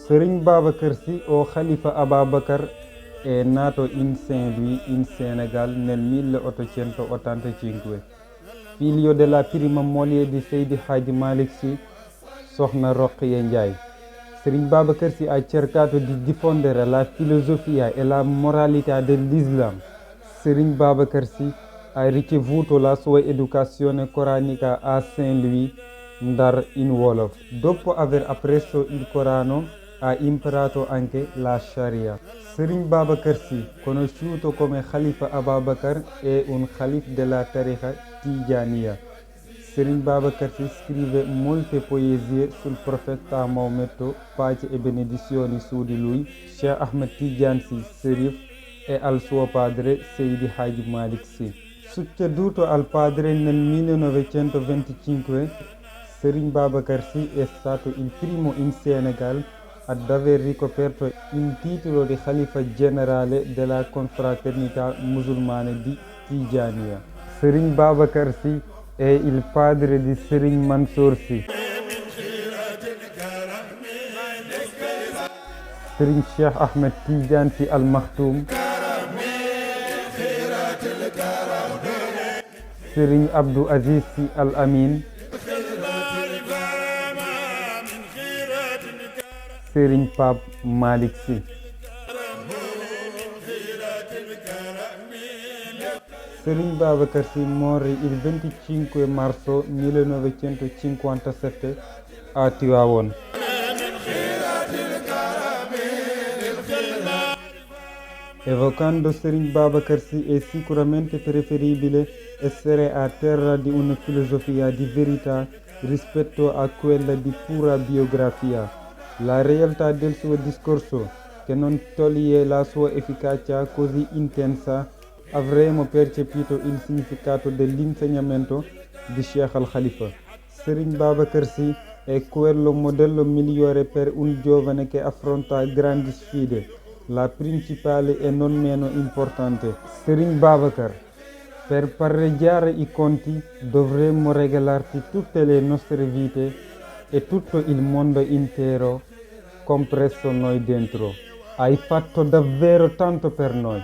Serigne Babacar Sy o Khalifa Ababacar è nato in Saint-Louis, in Senegal, nel 1885. Figlio della prima moglie di Seydi Hadji Malick Sy, Sokhna Rokhaya Ndiaye. Serigne Babacar Sy ha cercato di diffondere la filosofia e la moralità dell'Islam. Serigne Babacar Sy ha ricevuto la sua educazione coranica a Saint-Louis, Ndar, in Wolof. Dopo aver appreso il Corano, ha imparato anche la Sharia. Serigne Babacar Sy, conosciuto come Khalifa Ababacar, è un Khalif della tariqa Tijaniya. Serigne Babacar Sy scrive molte poesie sul profeta Maometto, pace e benedizioni su di lui, Cheikh Ahmed Tidiane Sy Serif e al suo padre Seydi Hadji Malick Sy. Succeduto al padre nel 1925, Serigne Babacar Sy è stato il primo in Senegal ad aver ricoperto il titolo di Khalifa generale della confraternita musulmana di Tijaniya. Serigne Babacar Sy è il padre di Serigne Mansour Sy. Serigne Cheikh Ahmed Tidiane Sy Al Maktoum. Serigne Abdou Aziz Sy Al Amin. Serigne Pape Malick Sy. Serigne Babacar Sy morì il 25 marzo 1957 a Tivaouane. Evocando Serigne Babacar Sy è sicuramente preferibile essere a terra di una filosofia di verità rispetto a quella di pura biografia. La realtà del suo discorso, che non toglie la sua efficacia così intensa, avremo percepito il significato dell'insegnamento di Cheikh Al Khalifa. Serigne Babacar Sy è quello modello migliore per un giovane che affronta grandi sfide. La principale e non meno importante. Serigne Babacar, per pareggiare i conti dovremmo regalarti tutte le nostre vite e tutto il mondo intero, compreso noi dentro. Hai fatto davvero tanto per noi.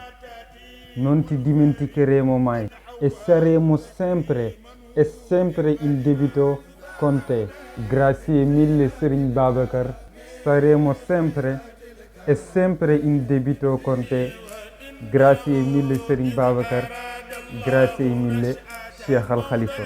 Non ti dimenticheremo mai e saremo sempre in debito con te. Grazie mille Serigne Babacar. Saremo sempre in debito con te. Grazie mille Serigne Babacar. Grazie mille Cheikh Al Khalifa.